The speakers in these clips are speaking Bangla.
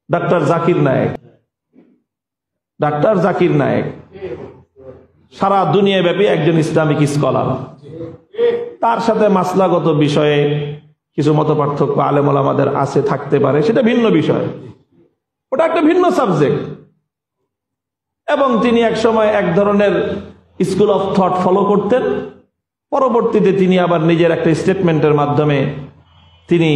ডাক্তার জাকির নায়েক। ডাক্তার জাকির নায়েক সারা দুনিয়া ব্যাপী একজন ইসলামিক স্কলার। তার সাথে মাসলাগত বিষয়ে কিছু মত পার্থক্য আলেম ওলামাদের আছে, থাকতে পারে, সেটা ভিন্ন বিষয়, ওটা একটা ভিন্ন সাবজেক্ট। এবং তিনি এক সময় এক ধরনের স্কুল অফ থট ফলো করতেন। পরবর্তীতে তিনি আবার নিজের একটা স্টেটমেন্টের মাধ্যমে তিনি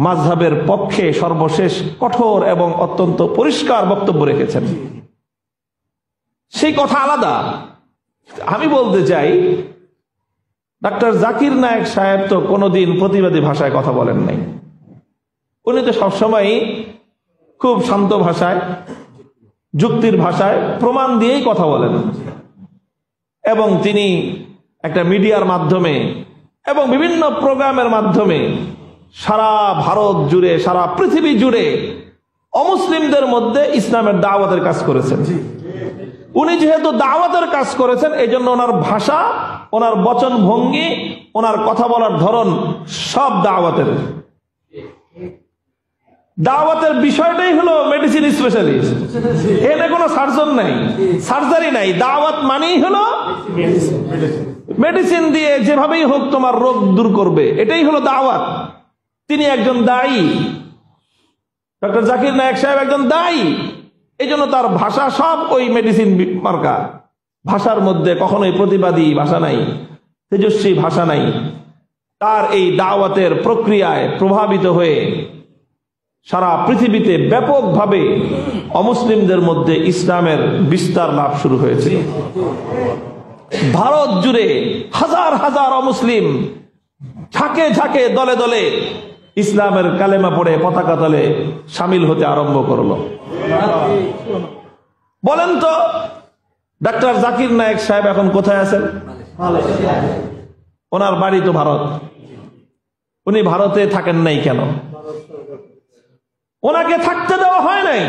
মাযহাবের পক্ষে সর্বশেষ কঠোর এবং অত্যন্ত পরিষ্কার বক্তব্য রেখেছেন। সেই কথা আলাদা। আমি বলতে চাই, ডাক্তার জাকির নায়েক সাহেব তো কোনোদিন প্রতিবাদী ভাষায় কথা বলেন নাই। উনি তো সবসময় খুব শান্ত ভাষায়, যুক্তির ভাষায়, প্রমাণ দিয়েই কথা বলেন। এবং তিনি একটা মিডিয়ার মাধ্যমে এবং বিভিন্ন প্রোগ্রামের মাধ্যমে সারা ভারত জুড়ে, সারা পৃথিবী জুড়ে অমুসলিমদের মধ্যে ইসলামের দাওয়াতের কাজ করেছেন। উনি যেহেতু দাওয়াতের কাজ করেছেন, এই জন্য ওনার ভাষা, ওনার বচন ভঙ্গি, ওনার কথা বলার ধরন সব দাওয়াতের। দাওয়াতের বিষয়টাই হলো মেডিসিন স্পেশালিস্ট। এখানে কোনো সার্জন নাই, সার্জারি নাই। দাওয়াত মানেই হলো মেডিসিন দিয়ে যেভাবেই হোক তোমার রোগ দূর করবে, এটাই হলো দাওয়াত। তিনি একজন দায়ী, ডক্টর জাকির নায়েক সাহেব একজন দায়ী। এই জন্য তার ভাষা সব ওই মেডিসিন মার্কা। ভাষার মধ্যে কখনোই প্রতিবাদী ভাষা নাই, তেজস্বী ভাষা নাই। তার এই দাওয়াতের প্রক্রিয়ায় প্রভাবিত হয়ে সারা পৃথিবীতে ব্যাপকভাবে অমুসলিমদের মধ্যে ইসলামের বিস্তার লাভ শুরু হয়েছে। ভারত জুড়ে হাজার হাজার অমুসলিম ঝাঁকে ঝাঁকে, দলে দলে ইসলামের কালেমা পড়ে পতাকা তলে সামিল হতে আরম্ভ করলো। বলেন তো, ডাক্তার জাকির নায়েক সাহেব এখন কোথায় আছেন? ওনার বাড়ি তো ভারত। উনি ভারতে থাকেন নাই কেন? ওনাকে থাকতে দেওয়া হয় নাই।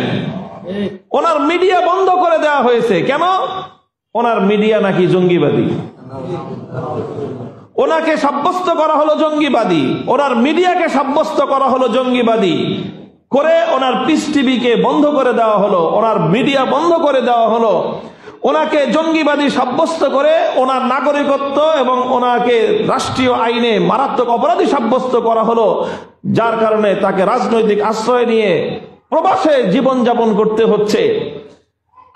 ওনার মিডিয়া বন্ধ করে দেওয়া হয়েছে কেন? ওনার মিডিয়া নাকি জঙ্গিবাদী। ওনাকে সাব্যস্ত করা হলো জঙ্গিবাদী, ওনার মিডিয়াকে সাব্যস্ত করা হলো জঙ্গিবাদী করে ওনার পিস টিভিকে বন্ধ করে দেওয়া হলো, ওনার মিডিয়া বন্ধ করে দেওয়া হলো। ওনাকে জঙ্গিবাদী সাব্যস্ত করে ওনার নাগরিকত্ব এবং ওনাকে রাষ্ট্রীয় আইনে মারাত্মক অপরাধী সাব্যস্ত করা হলো, যার কারণে তাকে রাজনৈতিক আশ্রয় নিয়ে প্রবাসে জীবনযাপন করতে হচ্ছে।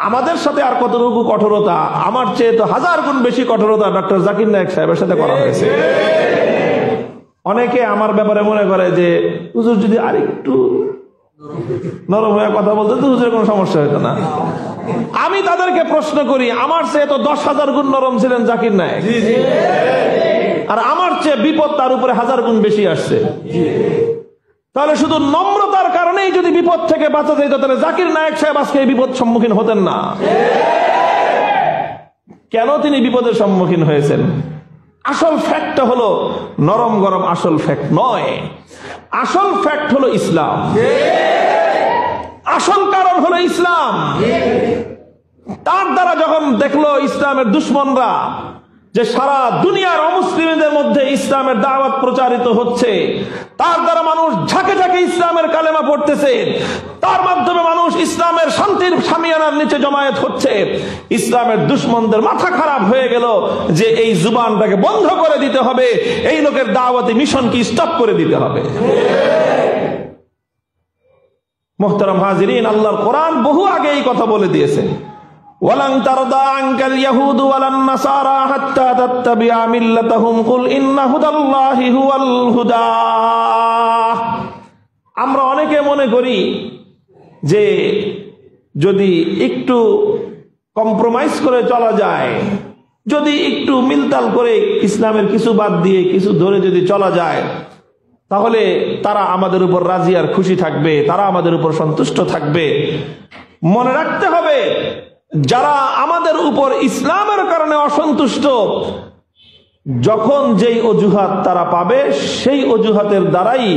আমাদের সাথে আর কতটুকু কঠোরতা, আমার চেয়ে তো হাজার গুণ বেশি কঠোরতা ডক্টর জাকির নায়েক সাহেবের সাথে করা হয়েছে। অনেকে আমার ব্যাপারে মনে করে যে হুজুর যদি আরেকটু নরম হয়ে কথা বলতে তো হুজুরের কোনো সমস্যা হতো না। আমি তাদেরকে প্রশ্ন করি, আমার চেয়ে তো 10,000 গুণ নরম ছিলেন জাকির নায়েক, আর আমার চেয়ে বিপদ তার উপরে 1000 গুণ বেশি আসছে। তাহলে শুধু নম্রতার কারণেই যদি বিপদ থেকে বাঁচা যেত, তাহলে জাকির নায়েক সাহেব আজকে এই বিপদ সম্মুখীন হতেন না। কেন তিনি বিপদের সম্মুখীন হয়েছেন? আসল ফ্যাক্টটা হলো নরম গরম, আসল ফ্যাক্ট নয়। আসল ফ্যাক্ট হলো ইসলাম। আসল কারণ হলো ইসলাম। তার দ্বারা যখন দেখলো ইসলামের দুশ্মনরা যে সারা দুনিয়ার অমুসলিমদের মধ্যে ইসলামের দাওয়াত প্রচারিত হচ্ছে, তার দ্বারা মানুষ ঝাঁকে ঝাঁকে ইসলামের কালেমা পড়তেছে, তার মাধ্যমে মানুষ ইসলামের শান্তির শামিয়ানার নিচে জমায়েত হচ্ছে, ইসলামের দুশ্মনদের মাথা খারাপ হয়ে গেল যে এই জুবানটাকে বন্ধ করে দিতে হবে, এই লোকের দাওয়াতি মিশনকে স্টপ করে দিতে হবে। মুহতারাম হাজিরিন, আল্লাহর কোরআন বহু আগে এই কথা বলে দিয়েছে, ওয়ালান তারদা আনকাল ইয়াহুদু ওয়ালান নাসারা হাত্তা তাত্তাবিআ মিল্লাতাহুম কুল ইন্না হুদাল্লাহি হুয়াল হুদা। আমরা অনেকে মনে করি যে যদি একটু কম্প্রোমাইজ করে চলা যায়, যদি একটু মিলতাল করে ইসলামের কিছু বাদ দিয়ে কিছু ধরে যদি চলা যায়, তাহলে তারা আমাদের উপর রাজি আর খুশি থাকবে, তারা আমাদের উপর সন্তুষ্ট থাকবে। মনে রাখতে হবে, যারা আমাদের উপর ইসলামের কারণে অসন্তুষ্ট, যখন যেই অজুহাত তারা পাবে, সেই অজুহাতের দ্বারাই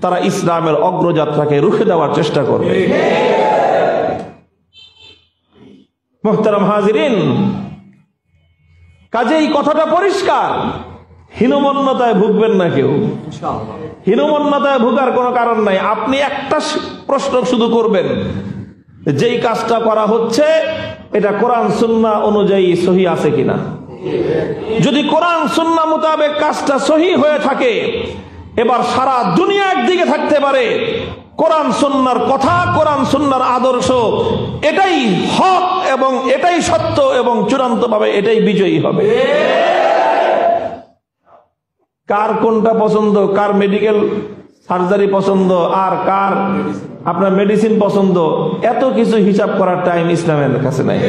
তারা ইসলামের অগ্রযাত্রাকে রুখে দেওয়ার চেষ্টা করবে। মুহতারাম হাজিরিন, কাজেই কথাটা পরিষ্কার, হীনমন্যতায় ভুগবেন না কেউ, হীনমন্যতায় ভুগার কোনো কারণ নাই। আপনি একটা প্রশ্ন শুধু করবেন, যেই কাজটা করা হচ্ছে এটা কোরআন সুন্নাহ অনুযায়ী সহি আছে কিনা। যদি কোরআন সুন্নাহ মোতাবেক কাজটা সহি হয়ে থাকে, এবার সারা দুনিয়া একদিকে থাকতে পারে, কোরআন সুন্নাহর কথা, কোরআন সুন্নাহর আদর্শ এটাই হক এবং এটাই সত্য এবং চূড়ান্তভাবে এটাই বিজয়ী হবে। কার কোনটা পছন্দ, কার মেডিকেল সার্জারি পছন্দ আর কার আপনার মেডিসিন পছন্দ, এত কিছু হিসাব করার টাইম ইসলামের কাছে নাই।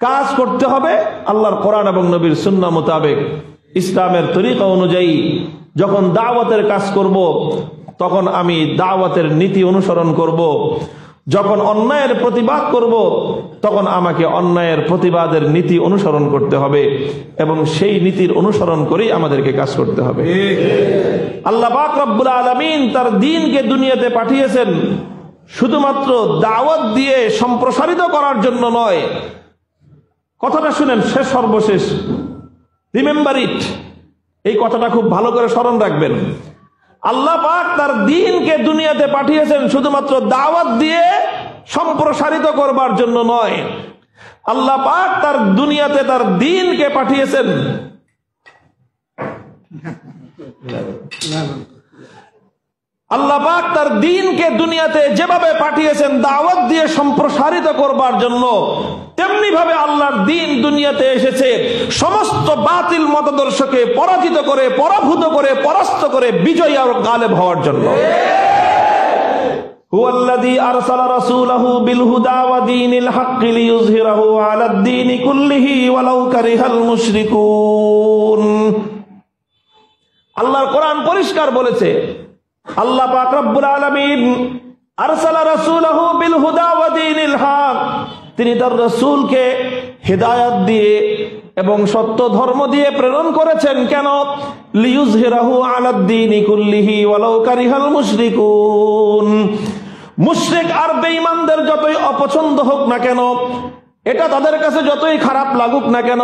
কাজ করতে হবে আল্লাহর কোরআন এবং নবীর সুন্নাহ মোতাবেক, ইসলামের তরিকা অনুযায়ী। যখন দাওয়াতের কাজ করব তখন আমি দাওয়াতের নীতি অনুসরণ করব। যখন অন্যায়ের প্রতিবাদ করব তখন আমাকে অন্যায়ের প্রতিবাদের নীতি অনুসরণ করতে হবে এবং সেই নীতির অনুসরণ করেই আমাদেরকে কাজ করতে হবে। আল্লাহ পাক রব্বুল আলামিন তার দ্বীনকে দুনিয়াতে পাঠিয়েছেন শুধুমাত্র দাওয়াত দিয়ে সম্প্রসারিত করার জন্য নয়। কথাটা শুনেন, সর্বশেষ রিমেম্বার ইট, এই কথাটা খুব ভালো করে স্মরণ রাখবেন। আল্লাহ পাক তার দ্বীনকে দুনিয়াতে পাঠিয়েছেন শুধুমাত্র দাওয়াত দিয়ে সম্প্রসারিত করবার জন্য নয়। আল্লাহ পাক তার দুনিয়াতে তার দ্বীনকে পাঠিয়েছেন আল্লাহ পাক তার দ্বীনকে দুনিয়াতে যেভাবে পাঠিয়েছেন দাওয়াত দিয়ে সম্প্রসারিত করবার জন্য, তেমনি ভাবে আল্লাহর দ্বীন দুনিয়াতে এসেছে সমস্ত বাতিল মতাদর্শকে পরাজিত করে, পরাভূত করে, পরাস্ত করে বিজয়ী আর গালেব হওয়ার জন্য। হুয়াল্লাযী আরসালা রাসূলাহু বিল হুদা ওয়া দীনিল হাক্কি লিইয়ুযহিরাহু আলাদ দীনি কুল্লিহি ওয়ালাউ কারিহাল মুশরিকুন। আল্লাহর কোরআন পরিষ্কার বলেছে, আল্লাহ পাক রব্বুল আলামিন আরসালা রাসূলাহু বিল হুদা ওয়া দীনিল হক, তিনি তার রাসূলকে হিদায়াত দিয়ে এবং সত্য ধর্ম দিয়ে প্রেরণ করেছেন। কেন? লিইয়ুযহিরাহু আলাদ দীনি কুল্লিহি ওয়ালাউ কারিহাল মুশরিকুন। মুশরিক আর বেঈমানদের যতই অপছন্দ হোক না কেন, এটা তাদের কাছে যতই খারাপ লাগুক না কেন,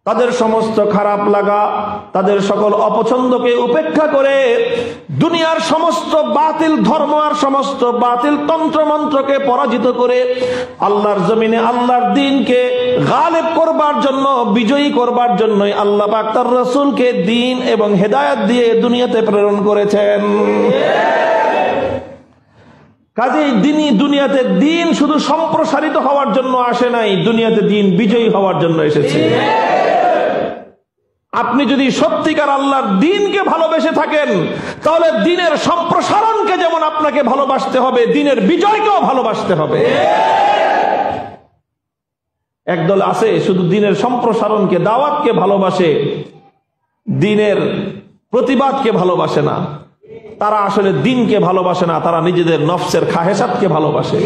তাদের সমস্ত খারাপ লাগা, তাদের সকল অপছন্দকে উপেক্ষা করে দুনিয়ার সমস্ত বাতিল ধর্ম আর সমস্ত বাতিল তন্ত্রমন্ত্রকে পরাজিত করে আল্লাহর জমিনে আল্লাহর দ্বীনকে গালেব করবার জন্য, বিজয়ী করবার জন্যই আল্লাহ পাক তার রাসূলকে দ্বীন এবং হেদায়েত দিয়ে দুনিয়াতে প্রেরণ করেছেন। কাজেই দুনিয়াতে দ্বীন শুধু সম্প্রসারিত হওয়ার জন্য আসে নাই, দুনিয়াতে দ্বীন বিজয়ী হওয়ার জন্য এসেছে। আপনি যদি সত্যিকার আল্লাহর দ্বীনকে ভালোবেসে থাকেন, তাহলে দ্বীনের সম্প্রসারণকে যেমন আপনাকে ভালোবাসতে হবে, দ্বীনের বিজয়কেও ভালোবাসতে হবে। একদল আছে শুধু দ্বীনের সম্প্রসারণকে, দাওয়াতকে ভালোবাসে, দ্বীনের প্রতিবাদকে ভালোবাসে না। তারা আসলে দ্বীনকে ভালোবাসে না, তারা নিজেদের নফসের খাহেসাতকে ভালোবাসে।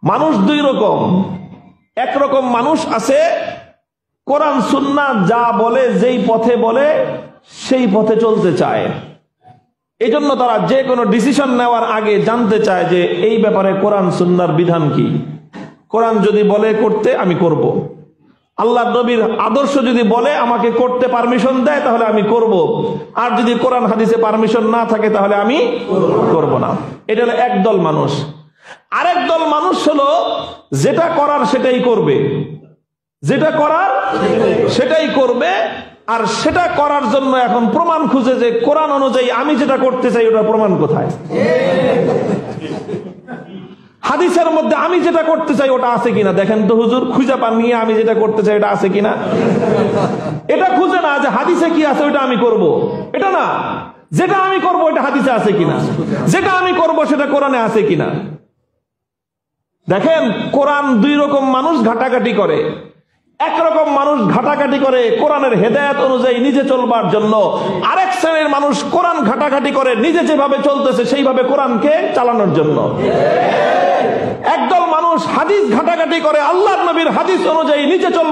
মানুষ দুই রকম। একরকম মানুষ আছে কোরআন সুন্নাহ যা বলে, যেই পথে বলে সেই পথে চলতে চায়। এই জন্য তারা যে কোনো ডিসিশন নেওয়ার আগে জানতে চায় যে এই ব্যাপারে কোরআন সুন্নাহর বিধান কি। কোরআন যদি বলে করতে, আমি করব। আল্লাহ নবীর আদর্শ যদি বলে আমাকে করতে পারমিশন দেয়, তাহলে আমি করব। আর যদি কোরআন হাদিসে পারমিশন না থাকে, তাহলে আমি করব না। এটা হলো একদল মানুষ। আরেক দল মানুষ হলো যেটা করার সেটাই করবে, যেটা করার সেটাই করবে, আর সেটা করার জন্য এখন প্রমাণ খুঁজে যে কোরআন অনুযায়ী আমি যেটা করতে চাই ওটার প্রমাণ কোথায়, হাদিসের মধ্যে আমি যেটা করতে চাই ওটা আছে কিনা দেখেন তো হুজুর, খুঁজে পান নিয়ে আমি যেটা করতে চাই এটা আছে কিনা। এটা খুঁজে না যে হাদিসে কি আছে ওটা আমি করব, এটা না, যেটা আমি করব এটা হাদিসে আছে কিনা, যেটা আমি করব সেটা কোরআনে আছে কিনা। দেখেন কোরআন দুই রকম মানুষ ঘাটাঘাটি করে। একরকম মানুষ ঘাটাঘাটি করে কোরআনের হেদায়েত অনুযায়ী নিজে চলবার জন্য, আরেক শ্রেণীর মানুষ কোরআন ঘাটাঘাটি করে নিজে যেভাবে চলতেছে সেইভাবে কোরআনকে চালানোর জন্য। একদল মানুষ হাদিস ঘাটাঘাটি করে আল্লাহর নবীর হাদিস অনুযায়ী নিজে চল